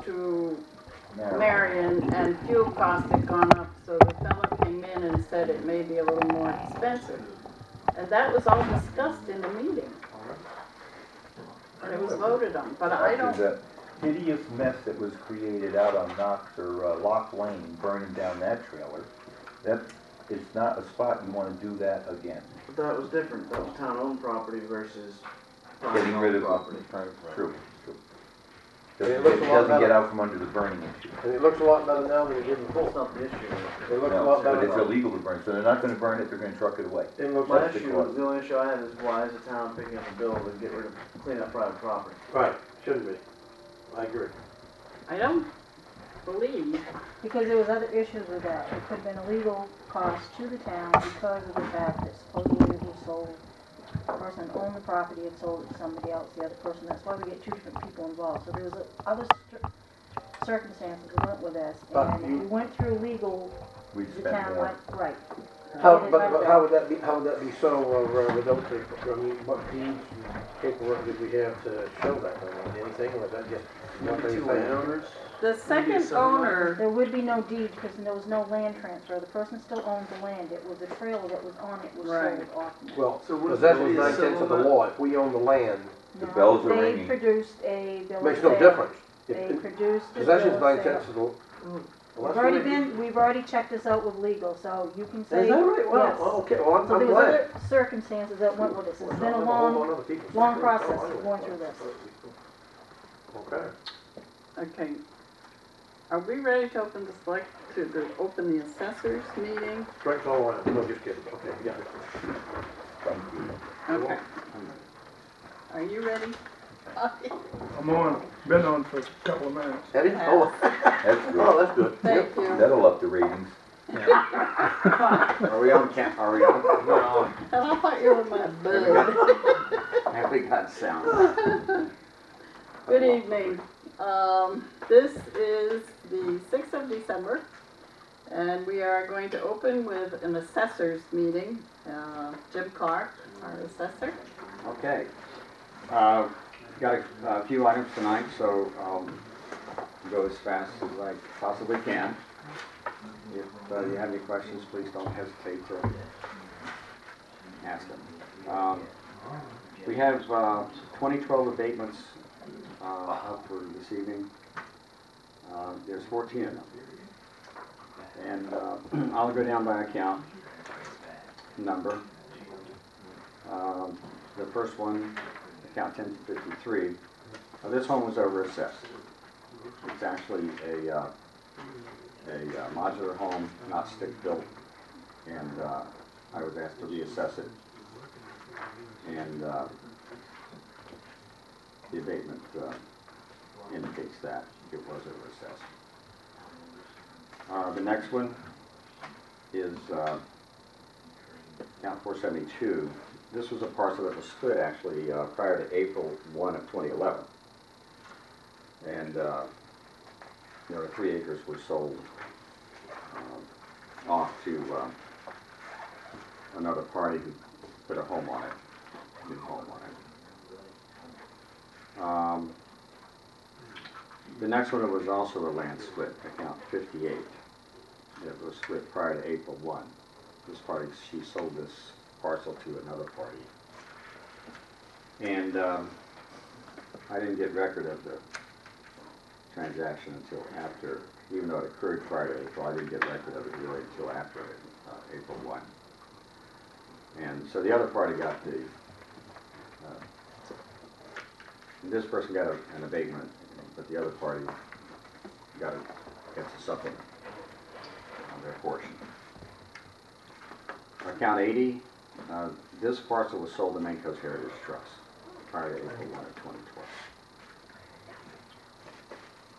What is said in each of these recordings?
to Marion, and fuel costs had gone up, so the fellow came in and said it may be a little more expensive. And that was all discussed in the meeting. And it was voted on, but I don't... There's a hideous mess that was created out on Knox or Lock Lane, burning down that trailer. That is not a spot you want to do that again. But that was different. That was town-owned property versus Getting rid of property. True. It Doesn't get out from under the burning issue. And it looks a lot better now than it did before. That's not the issue. It looks a No, lot better but it's now. illegal to burn, so they're not going to burn it, they're going to truck it away. It looks My like issue, the only issue I have is why is the town picking up a bill to get rid of, clean up private property? Right, shouldn't be. I agree. I don't believe... Because there was other issues with that. It could have been a legal cost to the town because of the fact that supposedly it was sold. The person that owned the property had sold it to somebody else, the other person. That's why we get two different people involved. So there was other circumstances that went with this. And we went through legal, We the spent town more. went, right. But how would that be? How would that be so without the? I mean, what deeds and paperwork did we have to show that? I mean, anything, or was that just Maybe two landowners? The second owner... There would be no deed because there was no land transfer. The person still owns the land. It was the trailer that was on it was Right. sold off. well, So what possession is is the 9/10 of the civil law. If we own the land, The bells are They ringing. produced a bill of makes no sale. difference. They produced a Possession bill is of 9/10 sale. of the law. We've already checked this out with legal, so you can say. Is that right? Well, yes. okay, well, So I'm there was glad. other circumstances that went with this. It's been a long process going through this. Okay. Okay. Are we ready to open open the assessors meeting? Strike's all around. No, just kidding. Okay, yeah. Thank you. Okay. Are you ready? I'm on, been on for a couple of minutes. Eddie? Yeah. Oh, That's good. oh, that's good. Thank you. That'll up the ratings. Are we on camp? Are we on? We're on. And I thought you were my bud. Have we got sound? Good evening. This is the 6th of December, and we are going to open with an assessors meeting. Jim Clark, our assessor. Okay. Got a few items tonight, so I'll go as fast as I possibly can. If you have any questions, please don't hesitate to ask them. We have 2012 abatements up for this evening. There's 14 of them. And I'll go down by account number. The first one, account 1053. This home was overassessed. It's actually a modular home, not stick-built, and I was asked to reassess it. And the abatement indicates that it was overassessed. The next one is account 472. This was a parcel that was split actually prior to April 1 of 2011. And you know, the 3 acres were sold off to another party who put a home on it, new home on it. The next one was also a land split, account 58. It was split prior to April 1. This party, she sold this parcel to another party. And I didn't get record of the transaction until after, even though it occurred prior to April, I didn't get record of it really until after April 1. And so the other party got the, this person got an abatement, but the other party gets a supplement on their portion. Account 80, this parcel was sold to Maine Coast Heritage Trust prior to April 1 of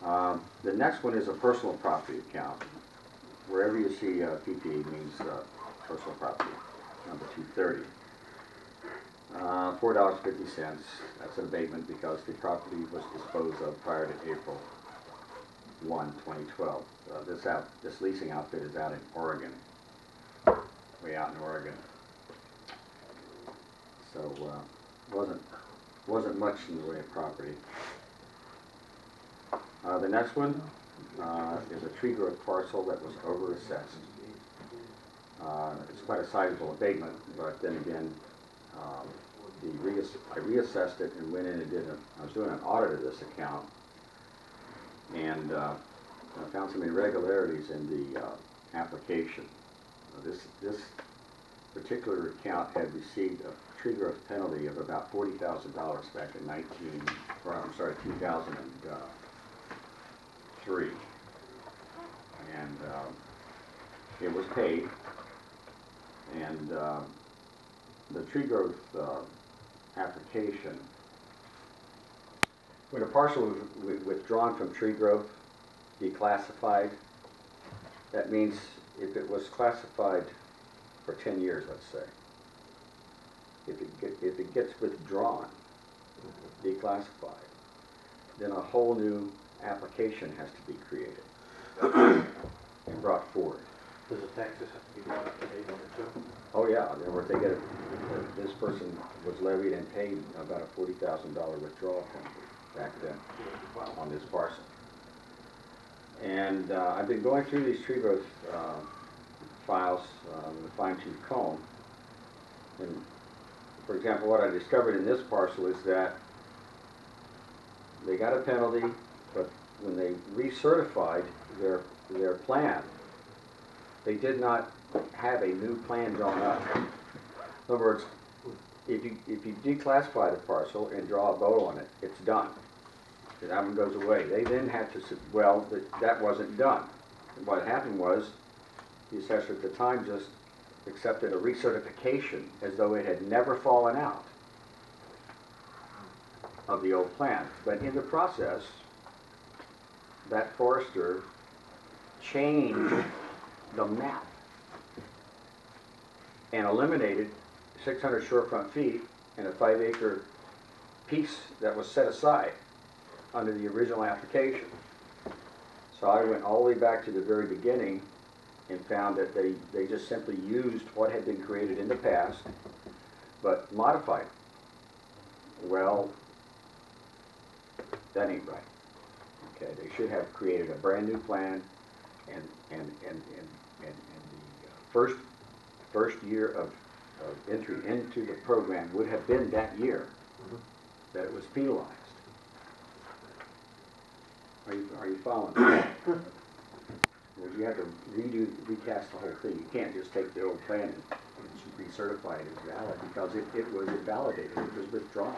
2012. The next one is a personal property account. Wherever you see PPE means personal property, number 230. $4.50. That's an abatement because the property was disposed of prior to April 1, 2012. This leasing outfit is out in Oregon, way out in Oregon. So wasn't much in the way of property. The next one is a tree growth parcel that was overassessed. It's quite a sizable abatement, but then again, I reassessed it and went in and I was doing an audit of this account, and I found some irregularities in the application. This particular account had received a tree growth penalty of about $40,000 back in 2003, and it was paid, and the tree growth application, when a parcel was withdrawn from tree growth, declassified, that means if it was classified for 10 years, let's say, if it gets withdrawn, declassified, then a whole new application has to be created and brought forward. Does the taxes have to be brought up to date on it too? Oh yeah, this person was levied and paid about a $40,000 withdrawal penalty back then on this parcel. And I've been going through these tree growth files with a fine-tooth comb. And for example, what I discovered in this parcel is that they got a penalty, but when they recertified their plan, they did not have a new plan drawn up. In other words, if you declassify the parcel and draw a bow on it, it's done. That one goes away. They then had to, well, that wasn't done. And what happened was, the assessor at the time just accepted a recertification as though it had never fallen out of the old plan. But in the process, that forester changed the map and eliminated 600 shorefront feet and a 5-acre piece that was set aside under the original application. So I went all the way back to the very beginning and found that they just simply used what had been created in the past, but modified. Well, that ain't right. Okay, they should have created a brand new plan, and the first year of entry into the program would have been that year that it was penalized. Are you following me? Well, you have to recast the whole thing. You can't just take the old plan and recertify it as valid, because it was invalidated. It was withdrawn.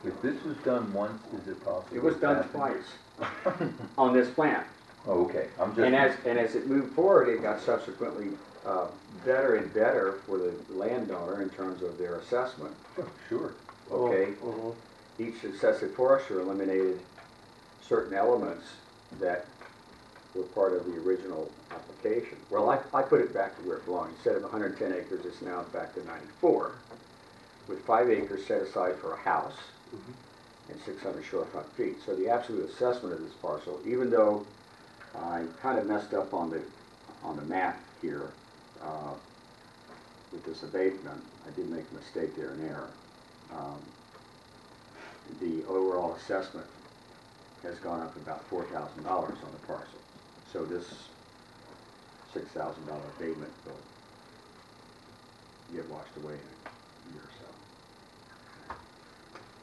If this was done once, is it possible? It was done twice on this plan. Oh, okay. And as it moved forward, it got subsequently better and better for the landowner in terms of their assessment. Sure. Okay. Each successive forester eliminated certain elements that were part of the original application. Well, I put it back to where it belonged. Instead of 110 acres, it's now back to 94, with 5 acres set aside for a house and 600 shorefront feet. So the absolute assessment of this parcel, even though I kind of messed up on the math here with this abatement, I did make a mistake there, an error. The overall assessment has gone up about $4,000 on the parcel. So this $6,000 abatement will get washed away in a year or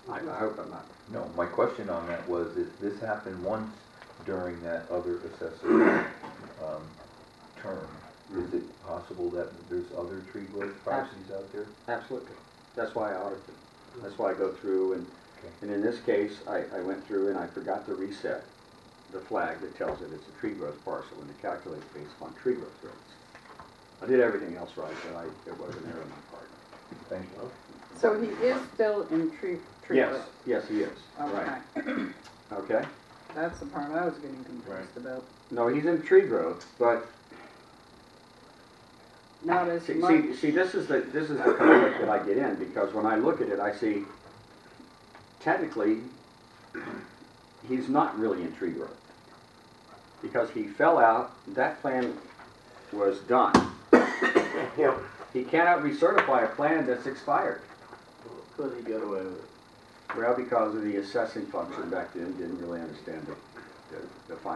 so. I hope I'm not. No, my question on that was, if this happened once during that other assessor term, is it possible that there's other tree growth properties out there? Absolutely. That's why I audited. That's why I go through and in this case, I went through and I forgot to reset the flag that tells it it's a tree growth parcel, and it calculates based on tree growth rates. I did everything else right, but it was an error on my part. Thank you. So he is still in tree growth? Yes, he is. Okay. Right. Okay. That's the part I was getting confused about. No, he's in tree growth, but Not as much. see, this is the conflict that I get in, because when I look at it, I see technically he's not really in tree growth, because he fell out. That plan was done. He cannot recertify a plan that's expired. Could he get away with it? Well, because of the assessing function back then, didn't really understand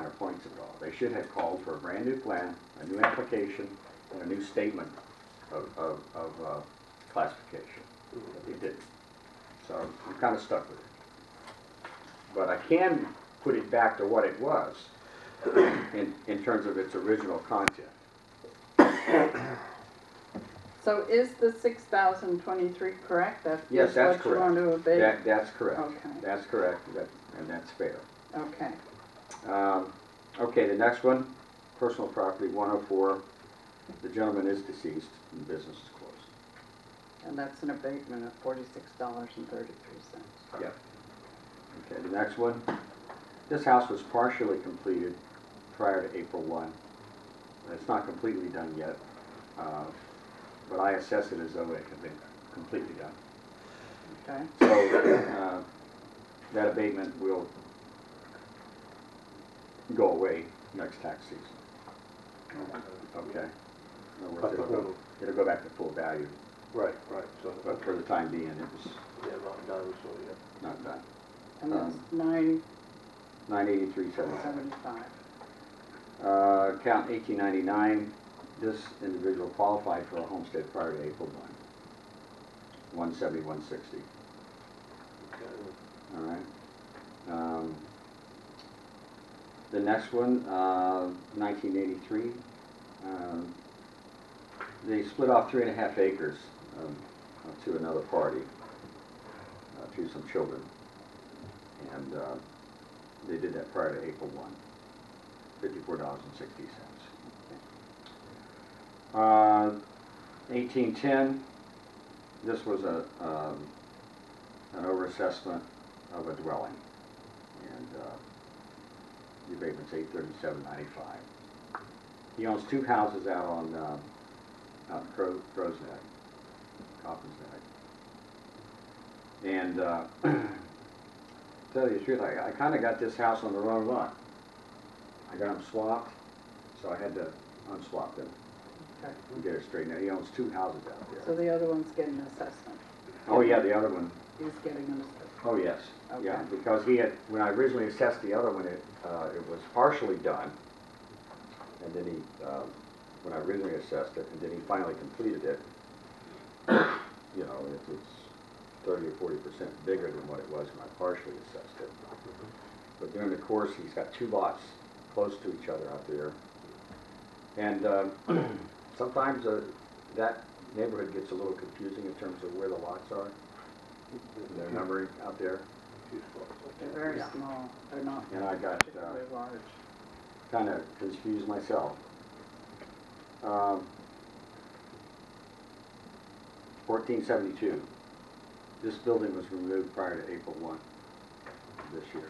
finer points of it all. They should have called for a brand new plan, a new application, and a new statement of classification. But they didn't. So I'm kind of stuck with it. But I can put it back to what it was in terms of its original content. So is the 6,023 correct? Yes, that's what you want to abate? That's correct. Okay. That's correct, and that's fair. Okay. Okay, the next one, personal property 104. The gentleman is deceased and the business is closed. And that's an abatement of $46.33. Yep. Okay, the next one. This house was partially completed prior to April 1. It's not completely done yet, but I assess it as though it had been completely done. Okay. So that abatement will go away next tax season. Okay. In other words, it'll go back to full value, Right, right, so, but for the time being, it was yeah, not done, so, yeah. not done. And that's $983.75. $9.75. Count 1899. This individual qualified for a homestead prior to April 1. 170-160. Okay. All right. The next one, 1983. They split off 3.5 acres to another party, to some children, and they did that prior to April 1. $54.60. 1810. This was an overassessment of a dwelling, and the abatement's $837.95. He owns 2 houses out on out in Crow's Neck, Coffins Neck, and tell you the truth, I kind of got this house on the wrong lot. I got them swapped, so I had to unswap them Okay. and get it straightened out. He owns 2 houses out there. So the other one's getting an assessment. Oh yeah, the other one. He's getting an assessment. Oh yes, yeah, Okay. because he had, when I originally assessed the other one, it was partially done, and then he, when I originally assessed it, and then he finally completed it, you know, it's 30 or 40% bigger than what it was when I partially assessed it. But during the course, he's got 2 lots close to each other out there, and sometimes that neighborhood gets a little confusing in terms of where the lots are. Their numbering out there. They're very Yeah. small. They're not And I got particularly large. kind of confused myself. 1472. This building was removed prior to April 1 this year.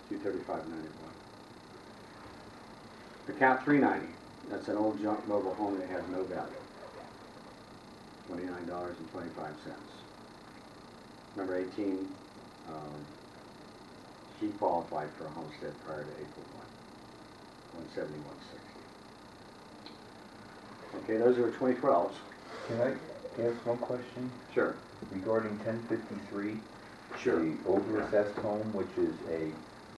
235.91. Account 390. That's an old junk mobile home that has no value. $29.25. Number 18, she qualified for a homestead prior to April 1, 170-160. Okay, those are 2012s. Can I ask one question Sure. regarding 1053? Sure. The overassessed home, which is a